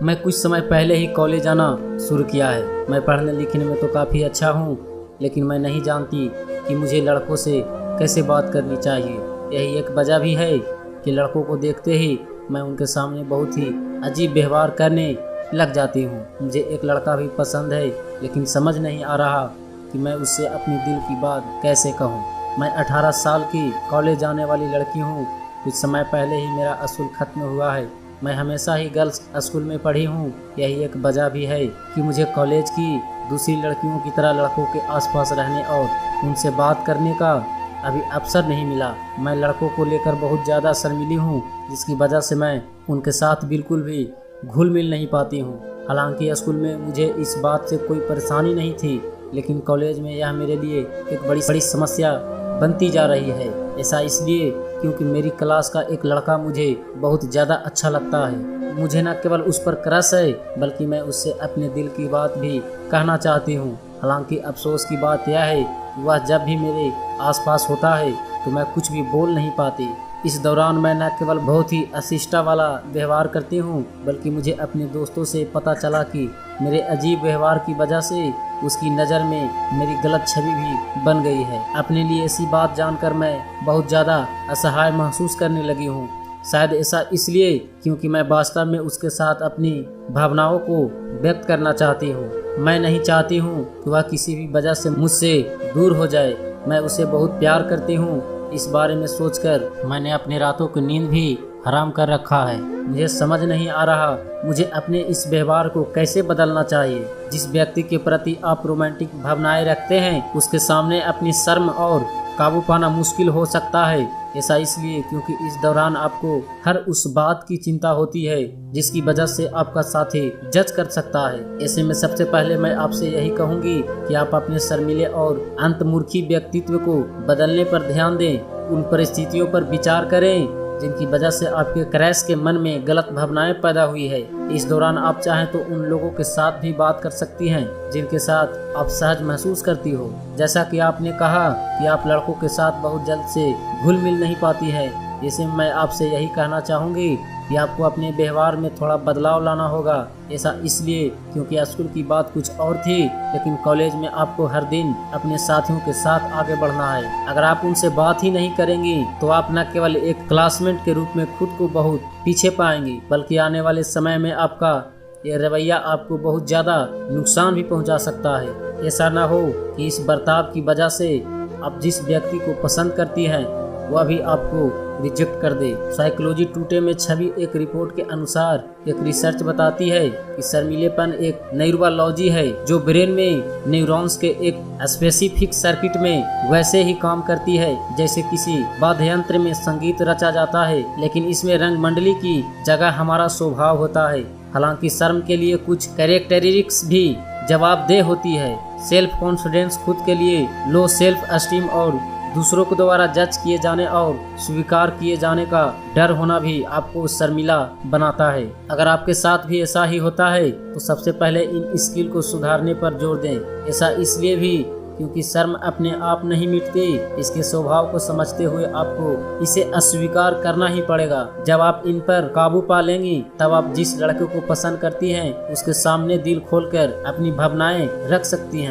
मैं कुछ समय पहले ही कॉलेज आना शुरू किया है। मैं पढ़ने लिखने में तो काफ़ी अच्छा हूँ, लेकिन मैं नहीं जानती कि मुझे लड़कों से कैसे बात करनी चाहिए। यही एक वजह भी है कि लड़कों को देखते ही मैं उनके सामने बहुत ही अजीब व्यवहार करने लग जाती हूँ। मुझे एक लड़का भी पसंद है, लेकिन समझ नहीं आ रहा कि मैं उससे अपनी दिल की बात कैसे कहूँ। मैं 18 साल की कॉलेज जाने वाली लड़की हूँ। कुछ समय पहले ही मेरा स्कूल खत्म हुआ है। मैं हमेशा ही गर्ल्स स्कूल में पढ़ी हूँ। यही एक वजह भी है कि मुझे कॉलेज की दूसरी लड़कियों की तरह लड़कों के आसपास रहने और उनसे बात करने का अभी अवसर नहीं मिला। मैं लड़कों को लेकर बहुत ज़्यादा शर्मीली हूँ, जिसकी वजह से मैं उनके साथ बिल्कुल भी घुल मिल नहीं पाती हूँ। हालांकि स्कूल में मुझे इस बात से कोई परेशानी नहीं थी, लेकिन कॉलेज में यह मेरे लिए एक बड़ी समस्या बनती जा रही है। ऐसा इसलिए क्योंकि मेरी क्लास का एक लड़का मुझे बहुत ज़्यादा अच्छा लगता है। मुझे न केवल उस पर क्रश है, बल्कि मैं उससे अपने दिल की बात भी कहना चाहती हूँ। हालांकि अफसोस की बात यह है कि वह जब भी मेरे आसपास होता है तो मैं कुछ भी बोल नहीं पाती। इस दौरान मैं न केवल बहुत ही अशिष्टा वाला व्यवहार करती हूँ, बल्कि मुझे अपने दोस्तों से पता चला कि मेरे अजीब व्यवहार की वजह से उसकी नज़र में मेरी गलत छवि भी बन गई है। अपने लिए ऐसी बात जानकर मैं बहुत ज़्यादा असहाय महसूस करने लगी हूँ। शायद ऐसा इसलिए क्योंकि मैं वास्तव में उसके साथ अपनी भावनाओं को व्यक्त करना चाहती हूँ। मैं नहीं चाहती हूँ कि वह किसी भी वजह से मुझसे दूर हो जाए। मैं उसे बहुत प्यार करती हूँ। इस बारे में सोचकर मैंने अपने रातों की नींद भी हराम कर रखा है। मुझे समझ नहीं आ रहा मुझे अपने इस व्यवहार को कैसे बदलना चाहिए। जिस व्यक्ति के प्रति आप रोमांटिक भावनाएं रखते हैं, उसके सामने अपनी शर्म और काबू पाना मुश्किल हो सकता है। ऐसा इसलिए क्योंकि इस दौरान आपको हर उस बात की चिंता होती है जिसकी वजह से आपका साथी जज कर सकता है। ऐसे में सबसे पहले मैं आपसे यही कहूंगी कि आप अपने शर्मीले और अंतर्मुखी व्यक्तित्व को बदलने पर ध्यान दें। उन परिस्थितियों पर विचार करें जिनकी वजह से आपके क्रैश के मन में गलत भावनाएं पैदा हुई है। इस दौरान आप चाहें तो उन लोगों के साथ भी बात कर सकती हैं जिनके साथ आप सहज महसूस करती हो। जैसा कि आपने कहा कि आप लड़कों के साथ बहुत जल्द से घुल मिल नहीं पाती है, इसे मैं आपसे यही कहना चाहूँगी कि आपको अपने व्यवहार में थोड़ा बदलाव लाना होगा। ऐसा इसलिए क्योंकि स्कूल की बात कुछ और थी, लेकिन कॉलेज में आपको हर दिन अपने साथियों के साथ आगे बढ़ना है। अगर आप उनसे बात ही नहीं करेंगी तो आप न केवल एक क्लासमेट के रूप में खुद को बहुत पीछे पाएंगी, बल्कि आने वाले समय में आपका ये रवैया आपको बहुत ज़्यादा नुकसान भी पहुंचा सकता है। ऐसा ना हो कि इस बर्ताव की वजह से आप जिस व्यक्ति को पसंद करती हैं वह भी आपको रिजेक्ट कर दे। साइकोलॉजी टुडे में छवि एक रिपोर्ट के अनुसार एक रिसर्च बताती है कि शर्मीलेपन एक न्यूरोलॉजी है जो ब्रेन में न्यूरॉन्स के एक स्पेसिफिक सर्किट में वैसे ही काम करती है जैसे किसी वाद्य यंत्र में संगीत रचा जाता है, लेकिन इसमें रंग मंडली की जगह हमारा स्वभाव होता है। हालांकि शर्म के लिए कुछ कैरेक्टरिस्टिक्स भी जवाबदेह होती है। सेल्फ कॉन्फिडेंस खुद के लिए लो सेल्फ एस्टीम और दूसरों के द्वारा जज किए जाने और स्वीकार किए जाने का डर होना भी आपको शर्मिला बनाता है। अगर आपके साथ भी ऐसा ही होता है तो सबसे पहले इन स्किल को सुधारने पर जोर दें। ऐसा इसलिए भी क्योंकि शर्म अपने आप नहीं मिटती। इसके स्वभाव को समझते हुए आपको इसे अस्वीकार करना ही पड़ेगा। जब आप इन पर काबू पा लेंगी तब आप जिस लड़के को पसंद करती हैं उसके सामने दिल खोलकर अपनी भावनाएं रख सकती हैं।